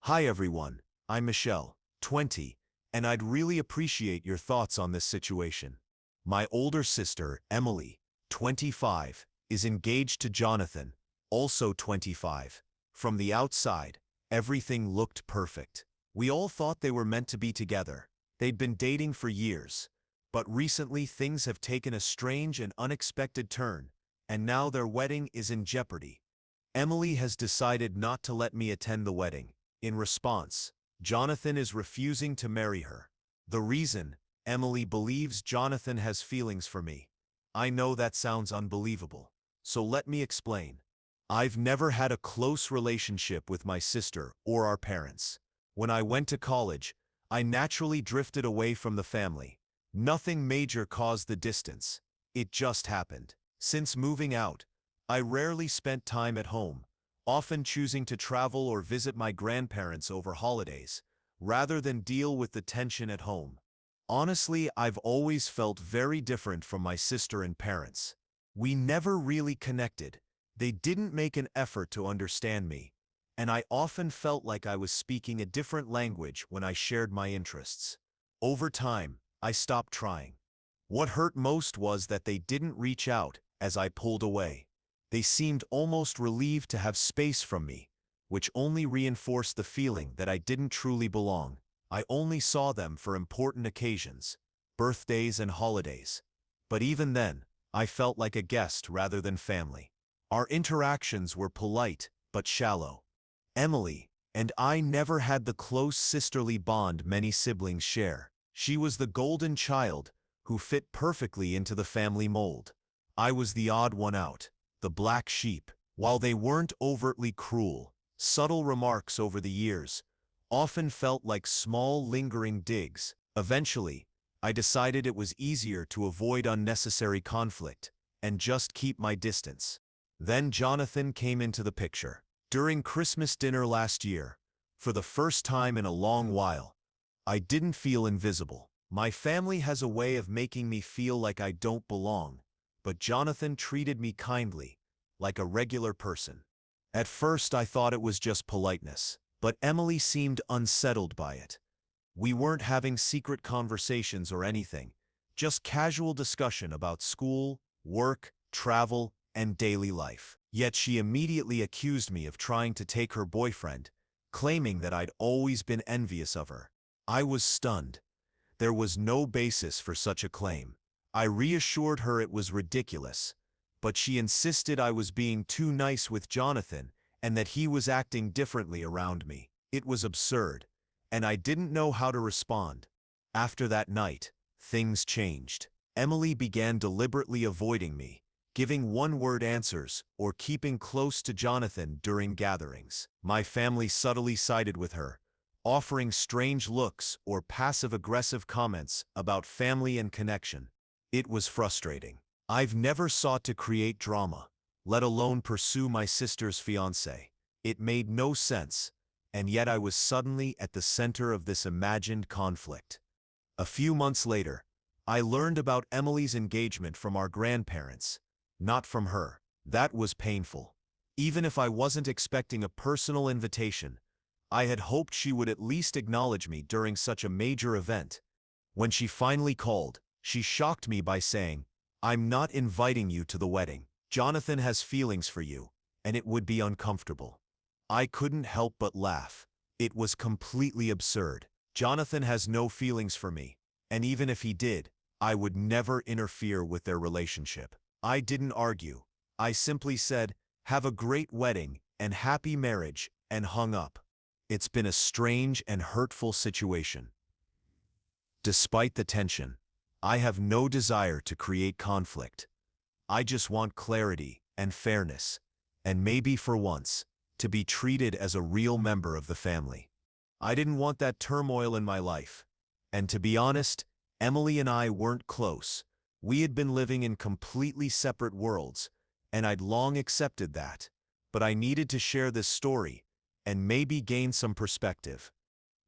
Hi everyone, I'm Michelle, 20, and I'd really appreciate your thoughts on this situation. My older sister, Emily, 25, is engaged to Jonathan, also 25. From the outside, everything looked perfect. We all thought they were meant to be together. They'd been dating for years. But recently things have taken a strange and unexpected turn, and now their wedding is in jeopardy. Emily has decided not to let me attend the wedding. In response, Jonathan is refusing to marry her. The reason: Emily believes Jonathan has feelings for me. I know that sounds unbelievable, so let me explain. I've never had a close relationship with my sister or our parents. When I went to college, I naturally drifted away from the family. Nothing major caused the distance. It just happened. Since moving out, I rarely spent time at home, often choosing to travel or visit my grandparents over holidays, rather than deal with the tension at home. Honestly, I've always felt very different from my sister and parents. We never really connected. They didn't make an effort to understand me, and I often felt like I was speaking a different language when I shared my interests. Over time, I stopped trying. What hurt most was that they didn't reach out as I pulled away. They seemed almost relieved to have space from me, which only reinforced the feeling that I didn't truly belong. I only saw them for important occasions, birthdays and holidays. But even then, I felt like a guest rather than family. Our interactions were polite but shallow. Emily and I never had the close sisterly bond many siblings share. She was the golden child who fit perfectly into the family mold. I was the odd one out, the black sheep. While they weren't overtly cruel, subtle remarks over the years often felt like small lingering digs. Eventually, I decided it was easier to avoid unnecessary conflict and just keep my distance. Then Jonathan came into the picture. During Christmas dinner last year, for the first time in a long while, I didn't feel invisible. My family has a way of making me feel like I don't belong, but Jonathan treated me kindly, like a regular person. At first I thought it was just politeness, but Emily seemed unsettled by it. We weren't having secret conversations or anything, just casual discussion about school, work, travel, and daily life. Yet she immediately accused me of trying to take her boyfriend, claiming that I'd always been envious of her. I was stunned. There was no basis for such a claim. I reassured her it was ridiculous, but she insisted I was being too nice with Jonathan and that he was acting differently around me. It was absurd, and I didn't know how to respond. After that night, things changed. Emily began deliberately avoiding me, giving one-word answers or keeping close to Jonathan during gatherings. My family subtly sided with her, offering strange looks or passive-aggressive comments about family and connection. It was frustrating. I've never sought to create drama, let alone pursue my sister's fiancé. It made no sense, and yet I was suddenly at the center of this imagined conflict. A few months later, I learned about Emily's engagement from our grandparents, not from her. That was painful. Even if I wasn't expecting a personal invitation, I had hoped she would at least acknowledge me during such a major event. When she finally called, she shocked me by saying, "I'm not inviting you to the wedding. Jonathan has feelings for you, and it would be uncomfortable." I couldn't help but laugh. It was completely absurd. Jonathan has no feelings for me, and even if he did, I would never interfere with their relationship. I didn't argue. I simply said, "Have a great wedding and happy marriage," and hung up. It's been a strange and hurtful situation. Despite the tension, I have no desire to create conflict. I just want clarity and fairness, and maybe for once, to be treated as a real member of the family. I didn't want that turmoil in my life. And to be honest, Emily and I weren't close. We had been living in completely separate worlds, and I'd long accepted that. But I needed to share this story, and maybe gain some perspective.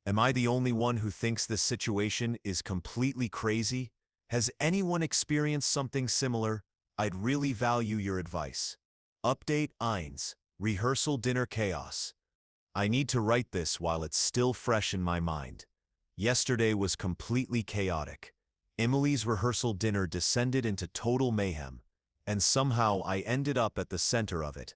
Am I the only one who thinks this situation is completely crazy? Has anyone experienced something similar? I'd really value your advice. Update 1. Rehearsal dinner chaos. I need to write this while it's still fresh in my mind. Yesterday was completely chaotic. Emily's rehearsal dinner descended into total mayhem, and somehow I ended up at the center of it.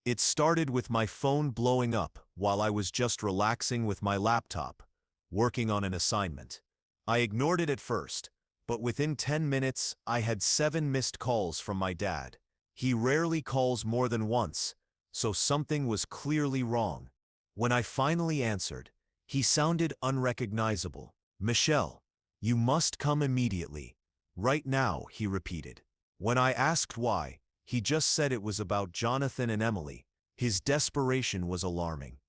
It started with my phone blowing up while I was just relaxing with my laptop, working on an assignment. I ignored it at first, but within 10 minutes I had 7 missed calls from my dad. He rarely calls more than once, so something was clearly wrong. When I finally answered, he sounded unrecognizable. "Michelle, you must come immediately. Right now," he repeated. When I asked why, he just said it was about Jonathan and Emily. His desperation was alarming.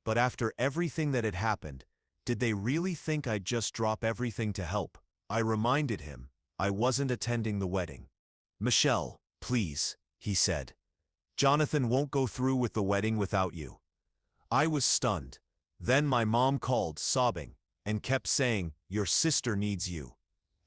But after everything that had happened, did they really think I'd just drop everything to help? I reminded him I wasn't attending the wedding. "Michelle, please," he said. "Jonathan won't go through with the wedding without you." I was stunned. Then my mom called, sobbing, and kept saying, "Your sister needs you,"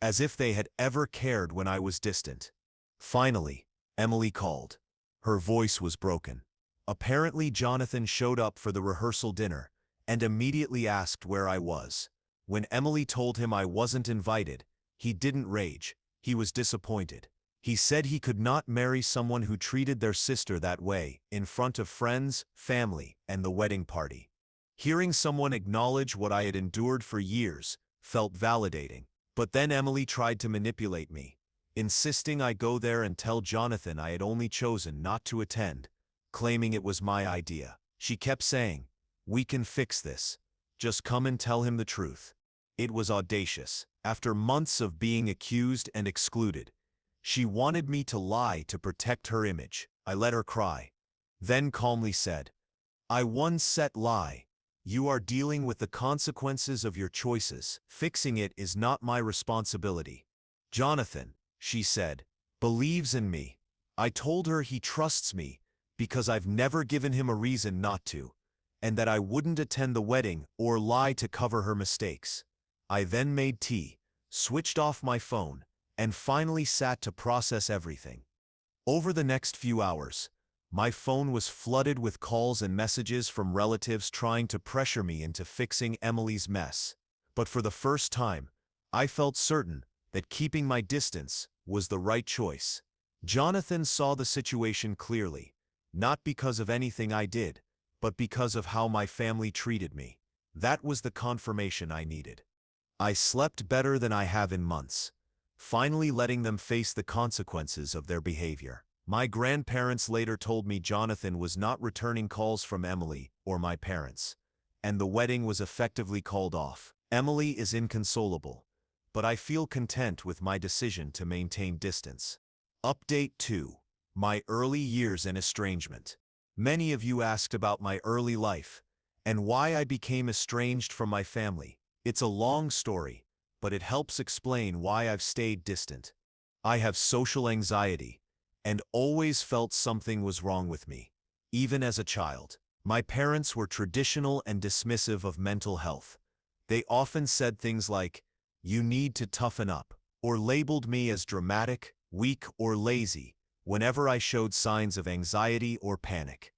as if they had ever cared when I was distant. Finally, Emily called. Her voice was broken. Apparently, Jonathan showed up for the rehearsal dinner and immediately asked where I was. When Emily told him I wasn't invited, he didn't rage. He was disappointed. He said he could not marry someone who treated their sister that way in front of friends, family, and the wedding party. Hearing someone acknowledge what I had endured for years felt validating. But then Emily tried to manipulate me, insisting I go there and tell Jonathan I had only chosen not to attend, claiming it was my idea. She kept saying, "We can fix this. Just come and tell him the truth." It was audacious. After months of being accused and excluded, she wanted me to lie to protect her image. I let her cry, then calmly said, "I one set lie. You are dealing with the consequences of your choices. Fixing it is not my responsibility." "Jonathan," she said, "believes in me." I told her he trusts me because I've never given him a reason not to, and that I wouldn't attend the wedding or lie to cover her mistakes. I then made tea, switched off my phone, and finally sat to process everything. Over the next few hours, my phone was flooded with calls and messages from relatives trying to pressure me into fixing Emily's mess. But for the first time, I felt certain that keeping my distance was the right choice. Jonathan saw the situation clearly, not because of anything I did, but because of how my family treated me. That was the confirmation I needed. I slept better than I have in months, finally letting them face the consequences of their behavior. My grandparents later told me Jonathan was not returning calls from Emily or my parents, and the wedding was effectively called off. Emily is inconsolable, but I feel content with my decision to maintain distance. Update 2. My early years and estrangement. Many of you asked about my early life and why I became estranged from my family. It's a long story, but it helps explain why I've stayed distant. I have social anxiety and always felt something was wrong with me, even as a child. My parents were traditional and dismissive of mental health. They often said things like, "You need to toughen up," or labeled me as dramatic, weak, or lazy whenever I showed signs of anxiety or panic.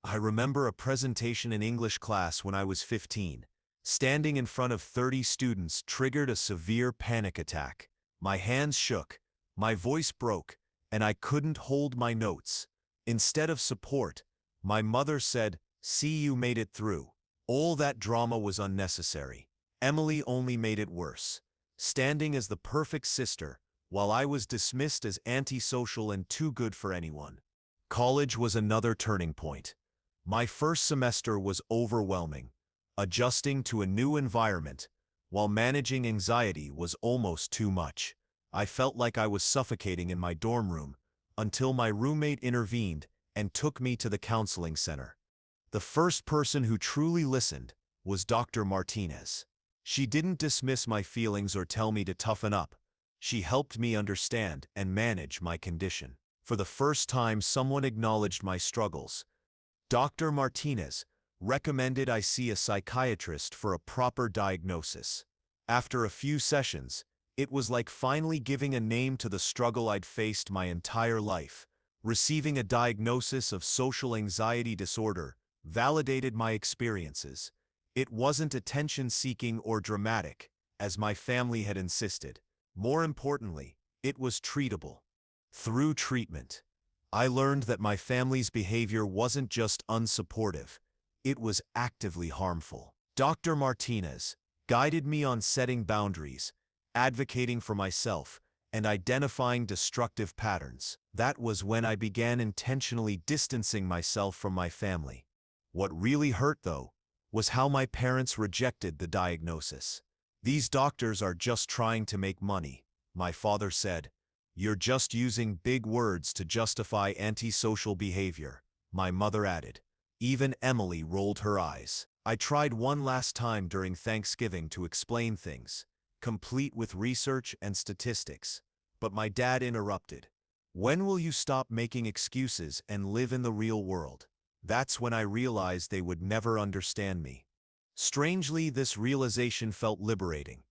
I remember a presentation in English class when I was 15. Standing in front of 30 students triggered a severe panic attack. My hands shook, my voice broke, and I couldn't hold my notes. Instead of support, my mother said, "See, you made it through." All that drama was unnecessary. Emily only made it worse, standing as the perfect sister, while I was dismissed as antisocial and too good for anyone. College was another turning point. My first semester was overwhelming. Adjusting to a new environment, while managing anxiety, was almost too much. I felt like I was suffocating in my dorm room, until my roommate intervened and took me to the counseling center. The first person who truly listened was Dr. Martinez. She didn't dismiss my feelings or tell me to toughen up. She helped me understand and manage my condition. For the first time, someone acknowledged my struggles. Dr. Martinez recommended I see a psychiatrist for a proper diagnosis. After a few sessions, it was like finally giving a name to the struggle I'd faced my entire life. Receiving a diagnosis of social anxiety disorder validated my experiences. It wasn't attention-seeking or dramatic, as my family had insisted. More importantly, it was treatable. Through treatment, I learned that my family's behavior wasn't just unsupportive, it was actively harmful. Dr. Martinez guided me on setting boundaries, advocating for myself, and identifying destructive patterns. That was when I began intentionally distancing myself from my family. What really hurt, though, was how my parents rejected the diagnosis. "These doctors are just trying to make money," my father said. "You're just using big words to justify antisocial behavior," my mother added. Even Emily rolled her eyes. I tried one last time during Thanksgiving to explain things, complete with research and statistics. But my dad interrupted. "When will you stop making excuses and live in the real world?" That's when I realized they would never understand me. Strangely, this realization felt liberating.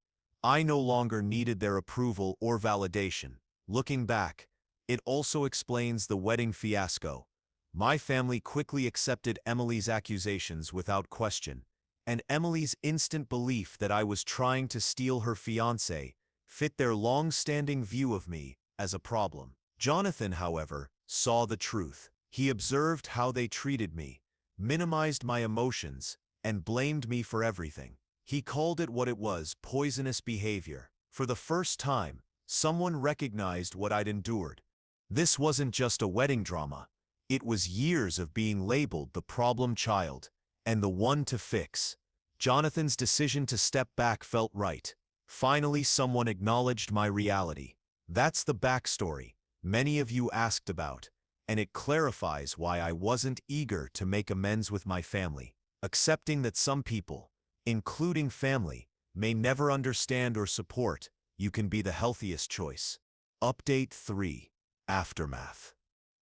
I no longer needed their approval or validation. Looking back, it also explains the wedding fiasco. My family quickly accepted Emily's accusations without question, and Emily's instant belief that I was trying to steal her fiancé fit their long-standing view of me as a problem. Jonathan, however, saw the truth. He observed how they treated me, minimized my emotions, and blamed me for everything. He called it what it was: poisonous behavior. For the first time, someone recognized what I'd endured. This wasn't just a wedding drama. It was years of being labeled the problem child and the one to fix. Jonathan's decision to step back felt right. Finally, someone acknowledged my reality. That's the backstory many of you asked about, and it clarifies why I wasn't eager to make amends with my family. Accepting that some people, including family, may never understand or support you can be the healthiest choice. Update 3. Aftermath.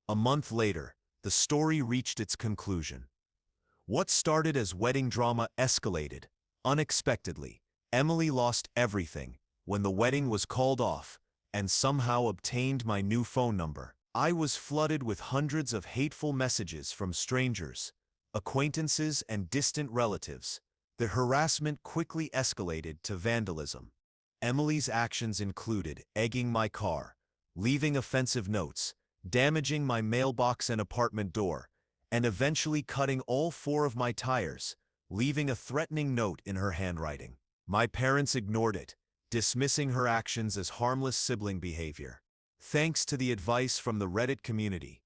A month later, the story reached its conclusion. What started as wedding drama escalated unexpectedly. Emily lost everything when the wedding was called off and somehow obtained my new phone number. I was flooded with hundreds of hateful messages from strangers, acquaintances, and distant relatives. The harassment quickly escalated to vandalism. Emily's actions included egging my car, leaving offensive notes, damaging my mailbox and apartment door, and eventually cutting all 4 of my tires, leaving a threatening note in her handwriting. My parents ignored it, dismissing her actions as harmless sibling behavior. Thanks to the advice from the Reddit community,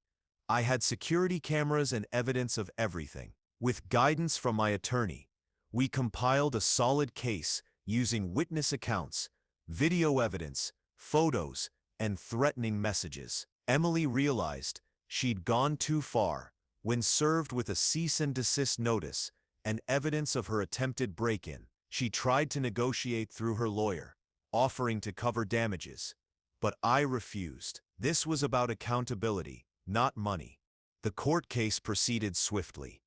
I had security cameras and evidence of everything. With guidance from my attorney, we compiled a solid case using witness accounts, video evidence, photos, and threatening messages. Emily realized she'd gone too far when served with a cease and desist notice and evidence of her attempted break-in. She tried to negotiate through her lawyer, offering to cover damages. But I refused. This was about accountability, not money. The court case proceeded swiftly.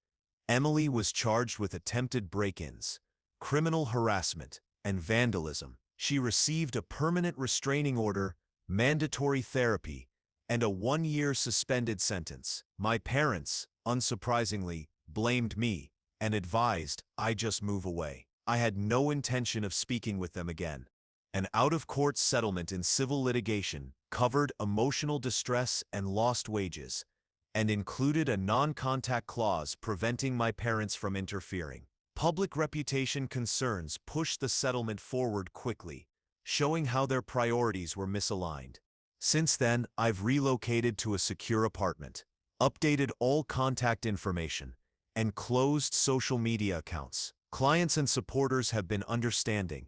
Emily was charged with attempted break-ins, criminal harassment, and vandalism. She received a permanent restraining order, mandatory therapy, and a 1-year suspended sentence. My parents, unsurprisingly, blamed me and advised I just move away. I had no intention of speaking with them again. An out-of-court settlement in civil litigation covered emotional distress and lost wages, and included a non-contact clause preventing my parents from interfering. Public reputation concerns pushed the settlement forward quickly, showing how their priorities were misaligned. Since then, I've relocated to a secure apartment, updated all contact information, and closed social media accounts. Clients and supporters have been understanding,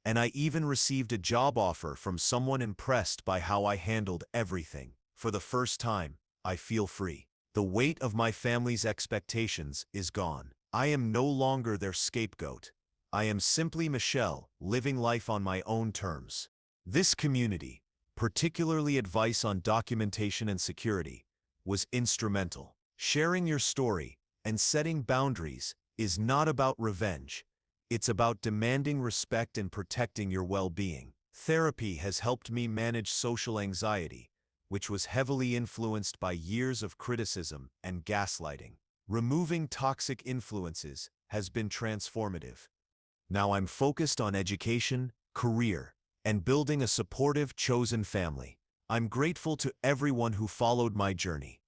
and I even received a job offer from someone impressed by how I handled everything. For the first time, I feel free. The weight of my family's expectations is gone. I am no longer their scapegoat. I am simply Michelle, living life on my own terms. This community, particularly advice on documentation and security, was instrumental. Sharing your story and setting boundaries is not about revenge. It's about demanding respect and protecting your well-being. Therapy has helped me manage social anxiety, which was heavily influenced by years of criticism and gaslighting. Removing toxic influences has been transformative. Now I'm focused on education, career, and building a supportive, chosen family. I'm grateful to everyone who followed my journey.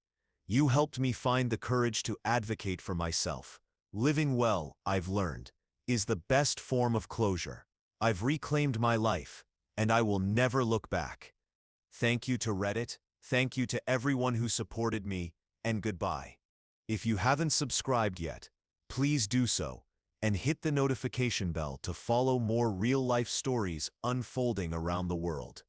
You helped me find the courage to advocate for myself. Living well, I've learned, is the best form of closure. I've reclaimed my life, and I will never look back. Thank you to Reddit, thank you to everyone who supported me, and goodbye. If you haven't subscribed yet, please do so, and hit the notification bell to follow more real-life stories unfolding around the world.